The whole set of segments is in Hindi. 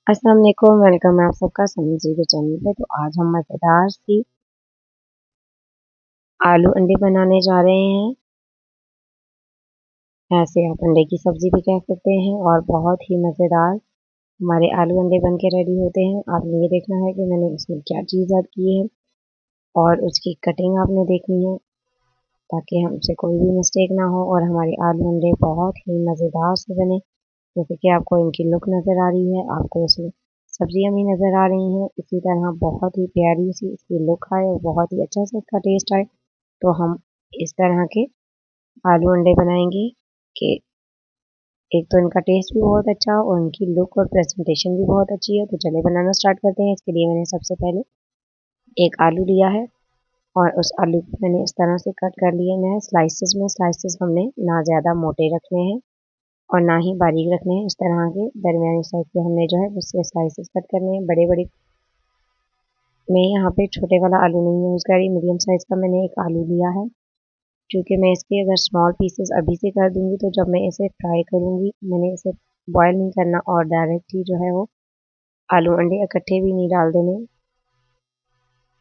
अस्सलाम वालेकुम, वेलकम है आप सबका सनी जी के चैनल पे। तो आज हम मज़ेदार सी आलू अंडे बनाने जा रहे हैं। ऐसे आप अंडे की सब्जी भी कह सकते हैं और बहुत ही मज़ेदार हमारे आलू अंडे बन के रेडी होते हैं। आपने ये देखना है कि मैंने इसमें क्या चीज़ ऐड की है और उसकी कटिंग आपने देखनी है ताकि हमसे कोई भी मिस्टेक ना हो और हमारे आलू अंडे बहुत ही मज़ेदार से बने। जैसे कि आपको इनकी लुक नज़र आ रही है, आपको इसमें सब्जियाँ भी नज़र आ रही हैं। इसी तरह बहुत ही प्यारी सी इसकी लुक आए और बहुत ही अच्छा सा इसका टेस्ट आए, तो हम इस तरह के आलू अंडे बनाएंगे कि एक तो इनका टेस्ट भी बहुत अच्छा और इनकी लुक और प्रेजेंटेशन भी बहुत अच्छी है। तो चले बनाना स्टार्ट करते हैं। इसके लिए मैंने सबसे पहले एक आलू लिया है और उस आलू को मैंने इस तरह से कट कर लिया है स्लाइसेस में। स्लाइसेस हमने ना ज़्यादा मोटे रखने हैं और ना ही बारीक रखने हैं। इस तरह के दरमियानी साइज के हमने जो है उससे स्लाइसेस कट करने हैं। बड़े बड़े मैं यहाँ पे छोटे वाला आलू नहीं यूज़ कर रही, मीडियम साइज का मैंने एक आलू लिया है, क्योंकि मैं इसके अगर स्मॉल पीसेस अभी से कर दूंगी तो जब मैं इसे फ्राई करूंगी, मैंने इसे बॉयल नहीं करना और डायरेक्ट ही जो है वो आलू अंडे इकट्ठे भी नहीं डाल देने,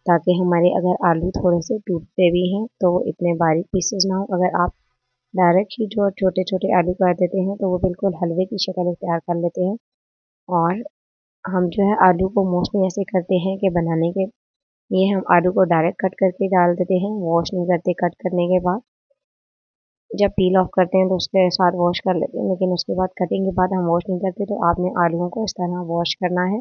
ताकि हमारे अगर आलू थोड़े से टूटते भी हैं तो वो इतने बारीक पीसेस ना हो। अगर आप डायरेक्ट ही जो छोटे छोटे आलू कर देते हैं तो वो बिल्कुल हलवे की शक्ल इख्तियार कर लेते हैं। और हम जो है आलू को मोस्टली ऐसे करते हैं कि बनाने के लिए हम आलू को डायरेक्ट कट करके डाल देते हैं, वॉश नहीं करते। कट करने के बाद जब पील ऑफ करते हैं तो उसके साथ वॉश कर लेते हैं, लेकिन उसके बाद कटिंग के बाद हम वॉश नहीं करते। तो आपने आलूओं को इस तरह वॉश करना है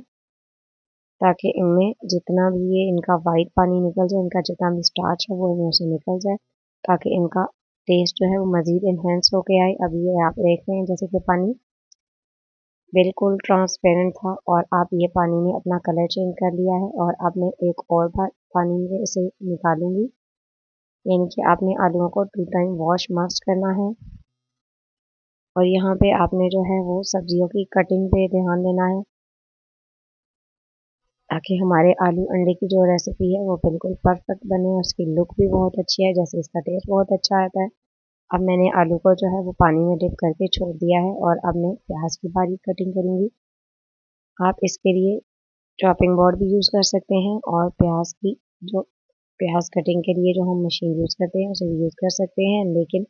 ताकि इनमें जितना भी ये इनका वाइट पानी निकल जाए, इनका जितना भी स्टार्च है वो इनमें से निकल जाए, ताकि इनका टेस्ट जो है वो मज़ीद इन्हेंस होके आए। अब ये आप देख रहे हैं जैसे कि पानी बिल्कुल ट्रांसपेरेंट था और आप ये पानी ने अपना कलर चेंज कर लिया है। और अब मैं एक और बार पानी में इसे निकालूंगी, यानी कि आपने आलूओं को 2 टाइम वॉश मस्ट करना है। और यहाँ पे आपने जो है वो सब्जियों की कटिंग पे ध्यान देना है, ताकि हमारे आलू अंडे की जो रेसिपी है वो बिल्कुल परफेक्ट बने। उसकी लुक भी बहुत अच्छी है, जैसे इसका टेस्ट बहुत अच्छा आता है। अब मैंने आलू को जो है वो पानी में डिप करके छोड़ दिया है और अब मैं प्याज की बारीक कटिंग करूँगी। आप इसके लिए चॉपिंग बोर्ड भी यूज़ कर सकते हैं और जो प्याज कटिंग के लिए जो हम मशीन यूज़ करते हैं उसे भी यूज़ कर सकते हैं, लेकिन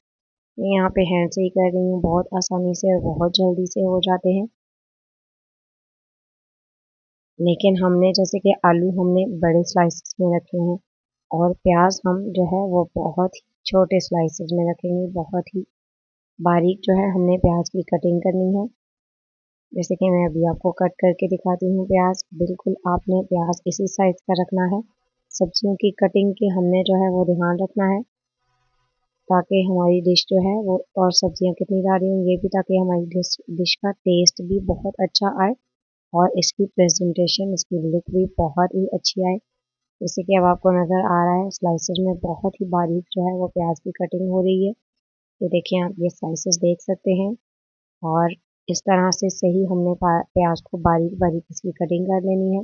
मैं यहाँ पे हैंड से ही कर रही हूँ। बहुत आसानी से और बहुत जल्दी से हो जाते हैं। लेकिन हमने जैसे कि आलू हमने बड़े स्लाइसेस में रखे हैं और प्याज हम जो है वो बहुत ही छोटे स्लाइसेस में रखेंगे। बहुत ही बारीक जो है हमने प्याज की कटिंग करनी है, जैसे कि मैं अभी आपको कट करके दिखाती हूँ। प्याज बिल्कुल आपने प्याज इसी साइज का रखना है। सब्जियों की कटिंग के हमने जो है वो ध्यान रखना है, ताकि हमारी डिश जो है वो, और सब्जियां कितनी डाल रही हूँ ये भी, ताकि हमारी डिश का टेस्ट भी बहुत अच्छा आए और इसकी प्रेजेंटेशन, इसकी लुक भी बहुत ही अच्छी आए। जैसे कि अब आपको नज़र आ रहा है स्लाइसेस में बहुत ही बारीक जो है वो प्याज की कटिंग हो रही है। ये देखिए, आप ये स्लाइसेस देख सकते हैं। और इस तरह से सही हमने प्याज को बारीक बारीक इसकी कटिंग कर लेनी है।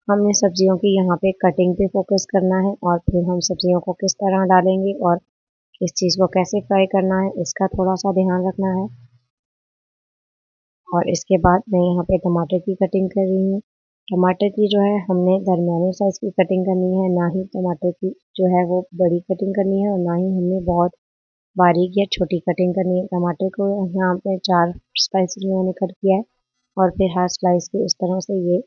हमने सब्जियों की यहाँ पे कटिंग पे फोकस करना है और फिर हम सब्जियों को किस तरह डालेंगे और इस चीज़ को कैसे फ्राई करना है इसका थोड़ा सा ध्यान रखना है। और इसके बाद मैं यहाँ पे टमाटर की कटिंग कर रही हूँ। टमाटर की जो है हमने दरमियाने साइज़ की कटिंग करनी है, ना ही टमाटर की जो है वो बड़ी कटिंग करनी है और ना ही हमने बहुत बारीक या छोटी कटिंग करनी है। टमाटर को यहाँ पे 4 स्लाइसेस में मैंने कट किया है और फिर हर स्लाइस को इस तरह से ये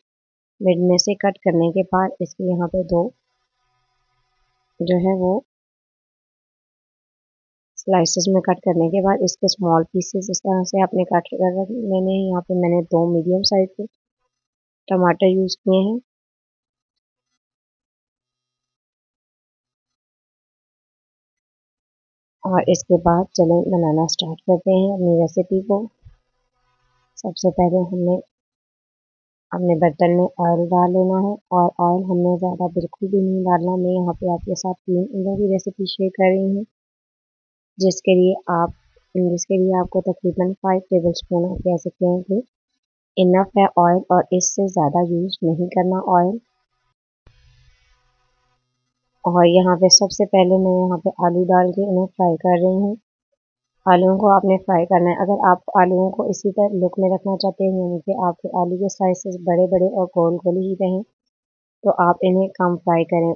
मिड में से कट करने के बाद इसके यहाँ पे 2 जो है वो स्लाइसेस में कट करने के बाद इसके स्मॉल पीसेस इस तरह से आपने कट कर लेने हैं। यहाँ पे मैंने 2 मीडियम साइज के टमाटर यूज़ किए हैं। और इसके बाद चलें बनाना स्टार्ट करते हैं अपनी रेसिपी को। सबसे पहले हमने बर्तन में ऑयल डाल लेना है और ऑयल हमने ज़्यादा बिल्कुल भी नहीं डालना। मैं यहाँ पे आपके साथ 3 अंडों की रेसिपी शेयर कर रही हूँ, जिसके लिए आपको तकरीबन 5 टेबल स्पून आप कह सकते हैं कि इनफ है ऑयल, और इससे ज़्यादा यूज़ नहीं करना ऑयल। और यहाँ पे सबसे पहले मैं यहाँ पे आलू डाल के इन्हें फ्राई कर रही हूँ। आलूओं को आपने फ्राई करना है। अगर आप आलूओं को इसी तरह लुक में रखना चाहते हैं, यानी कि आपके आलू के स्लाइसेस बड़े-बड़े और गोल-गोल ही रहें, तो आप इन्हें कम फ्राई करें।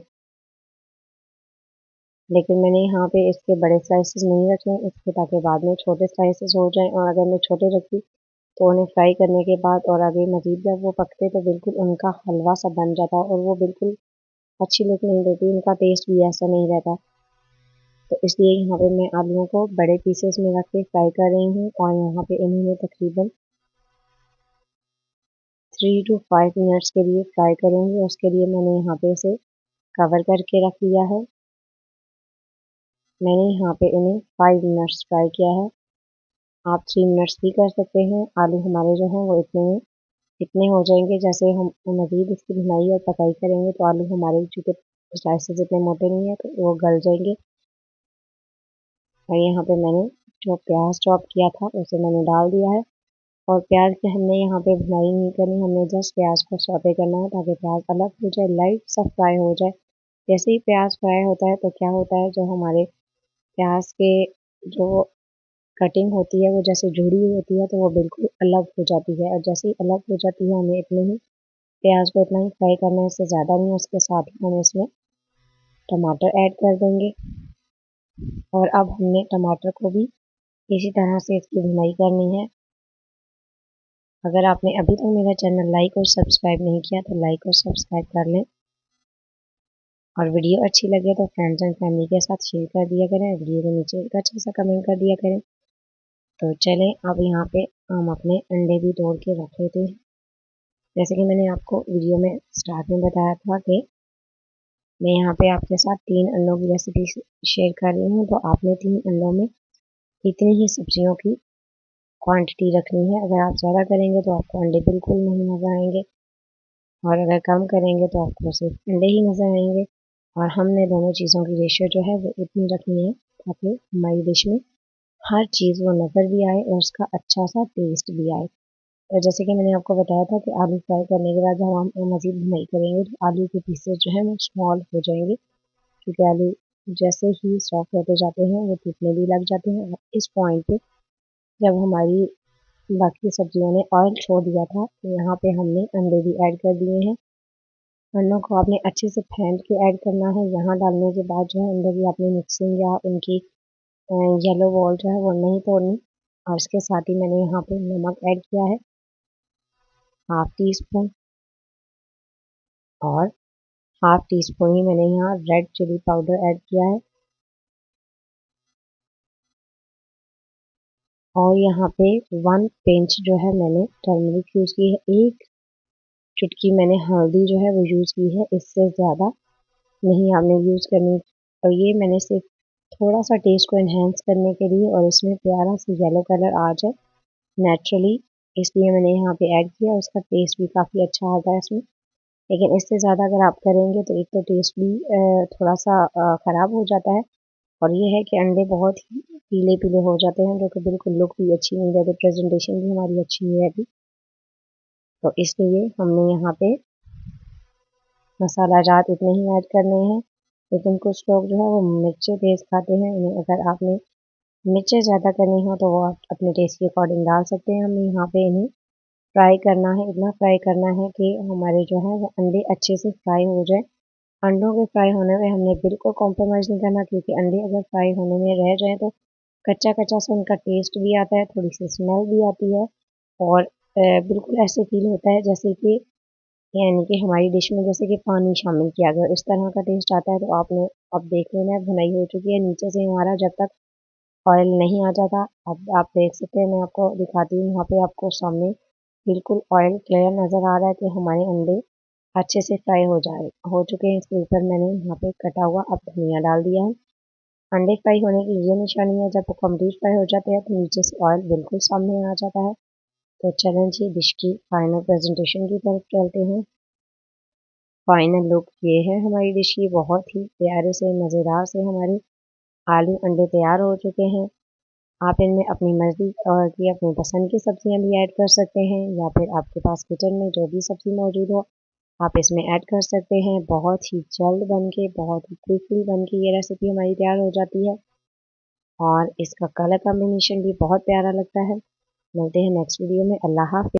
लेकिन मैंने यहाँ पे इसके बड़े स्लाइसेस नहीं रखे हैं, इसके ताकि बाद में छोटे स्लाइसेस हो जाएँ, और अगर मैं छोटे रखती तो उन्हें फ्राई करने के बाद और आगे मज़ीद जब वो पकते तो बिल्कुल उनका हलवा सा बन जाता और वो बिल्कुल अच्छी लुक नहीं देती, उनका टेस्ट भी ऐसा नहीं रहता। तो इसलिए यहाँ पे मैं आलूओं को बड़े पीसेस में रख के फ्राई कर रही हूँ, और यहाँ पे इन्हें मैं तकरीबन 3 to 5 मिनट्स के लिए फ्राई करूँगी। उसके लिए मैंने यहाँ पे इसे कवर करके रख लिया है। मैंने यहाँ पे इन्हें 5 मिनट्स फ्राई किया है। आप 3 मिनट्स भी कर सकते हैं। आलू हमारे जो हैं वो इतने हो जाएंगे। जैसे हम मज़ीद इसकी भुनाई और पकाई करेंगे तो आलू हमारे चूँकि स्लाइसेस इतने मोटे नहीं है तो वो गल जाएंगे। और यहाँ पे मैंने जो प्याज चॉप किया था उसे मैंने डाल दिया है, और प्याज की हमने यहाँ पे भुनाई नहीं करनी, हमने जस्ट प्याज को सौते करना है ताकि प्याज अलग हो जाए, लाइट सा फ्राई हो जाए। जैसे ही प्याज फ्राई होता है तो क्या होता है, जो हमारे प्याज के जो कटिंग होती है वो जैसे जुड़ी हुई होती है तो वो बिल्कुल अलग हो जाती है, और जैसे ही अलग हो जाती है हमें इतने ही प्याज को इतना ही फ्राई करना है, इससे ज़्यादा नहीं। उसके साथ ही हम इसमें टमाटर ऐड कर देंगे, और अब हमने टमाटर को भी इसी तरह से इसकी भुनाई करनी है। अगर आपने अभी तक मेरा चैनल लाइक और सब्सक्राइब नहीं किया तो लाइक और सब्सक्राइब कर लें, और वीडियो अच्छी लगे तो फ्रेंड्स एंड फैमिली के साथ शेयर कर दिया करें। वीडियो के नीचे एक अच्छा सा कमेंट कर दिया करें। तो चलें अब यहाँ पे हम अपने अंडे भी तोड़ के रख लेते हैं। जैसे कि मैंने आपको वीडियो में स्टार्ट में बताया था कि मैं यहाँ पे आपके साथ 3 अंडों की रेसिपी शेयर कर रही हूँ, तो आपने 3 अंडों में इतनी ही सब्जियों की क्वांटिटी रखनी है। अगर आप ज़्यादा करेंगे तो आपको अंडे बिल्कुल नहीं नज़र आएंगे, और अगर कम करेंगे तो आपको सिर्फ अंडे ही नज़र आएंगे। और हमने दोनों चीज़ों की रेशियो जो है वो इतनी रखनी है ताकि हमारी डिश में हर चीज़ वो नज़र भी आए और उसका अच्छा सा टेस्ट भी आए। और जैसे कि मैंने आपको बताया था कि आलू फ्राई करने के बाद जब हम मज़ीद भुनाई करेंगे तो आलू के पीसेस जो है वो स्मॉल हो जाएंगे, क्योंकि आलू जैसे ही सॉफ्ट होते जाते हैं वो टूटने भी लग जाते हैं। और इस पॉइंट पे जब हमारी बाकी सब्जियों ने ऑयल छोड़ दिया था तो यहाँ पे हमने अंडे भी ऐड कर दिए हैं। अंडों को आपने अच्छे से फेंट के ऐड करना है। यहाँ डालने के बाद जो है अंडे की आपने मिक्सिंग या उनकी येलो बॉल जो है वो नहीं तोड़नी। और इसके साथ ही मैंने यहाँ पे नमक ऐड किया है, हाफ टी स्पून, और हाफ टी स्पून ही मैंने यहाँ रेड चिली पाउडर ऐड किया है, और यहाँ पे 1 पिंच जो है मैंने टर्मरिक यूज़ की है, 1 चुटकी मैंने हल्दी जो है वो यूज़ की है। इससे ज़्यादा नहीं आपने यूज़ करनी। और ये मैंने सिर्फ थोड़ा सा टेस्ट को एनहेंस करने के लिए, और इसमें प्यारा सा येलो कलर आ जाए नेचुरली, इसलिए मैंने यहाँ पे ऐड किया। उसका टेस्ट भी काफ़ी अच्छा आता है इसमें। लेकिन इससे ज़्यादा अगर आप करेंगे तो एक तो टेस्ट भी थोड़ा सा ख़राब हो जाता है, और ये है कि अंडे बहुत ही पीले पीले हो जाते हैं जो कि बिल्कुल लुक भी अच्छी नहीं रहती, प्रेजेंटेशन भी हमारी अच्छी नहीं रहती। तो इसलिए हमने यहाँ पे मसाला जात इतने ही ऐड करने हैं। लेकिन कुछ लोग जो है वो मिर्चें तेज़ खाते हैं, उन्हें अगर आपने मिर्चें ज़्यादा करनी हो तो वो आप अपने टेस्ट के अकॉर्डिंग डाल सकते हैं। हमें यहाँ पे इन्हें फ्राई करना है, इतना फ्राई करना है कि हमारे जो है वो अंडे अच्छे से फ्राई हो जाए। अंडों के फ्राई होने में हमने बिल्कुल कॉम्प्रोमाइज़ नहीं करना, क्योंकि अंडे अगर फ्राई होने में रह जाएँ तो कच्चा-कच्चा सा उनका टेस्ट भी आता है, थोड़ी-सी स्मेल भी आती है, और बिल्कुल ऐसे फ़ील होता है जैसे कि, यानी कि हमारी डिश में जैसे कि पानी शामिल किया गया, इस तरह का टेस्ट आता है। तो आपने अब देख लेना है भुनाई हो चुकी है नीचे से हमारा, जब तक ऑयल नहीं आ जाता। अब आप देख सकते हैं, मैं आपको दिखाती हूँ, यहाँ पे आपको सामने बिल्कुल ऑयल क्लियर नज़र आ रहा है कि हमारे अंडे अच्छे से फ्राई हो चुके हैं। इसके ऊपर मैंने यहाँ पे कटा हुआ अब धनिया डाल दिया है। अंडे फ्राई होने की ये निशानी है, जब वो कम्प्लीट फ्राई हो जाते हैं तो नीचे से ऑयल बिल्कुल सामने आ जाता है। तो चलें जी डिश की फाइनल प्रेजेंटेशन की तरफ चलते हैं। फाइनल लुक ये है हमारी डिश की, बहुत ही प्यारे से मज़ेदार से हमारे आलू अंडे तैयार हो चुके हैं। आप इनमें अपनी मर्ज़ी और की अपनी पसंद की सब्जियां भी ऐड कर सकते हैं, या फिर आपके पास किचन में जो भी सब्ज़ी मौजूद हो आप इसमें ऐड कर सकते हैं। बहुत ही जल्द बन के, बहुत ही क्विकली बन के ये रेसिपी हमारी तैयार हो जाती है। और इसका कलर कॉम्बिनेशन भी बहुत प्यारा लगता है। मिलते हैं नेक्स्ट वीडियो में। अल्लाह हाफ़िज़।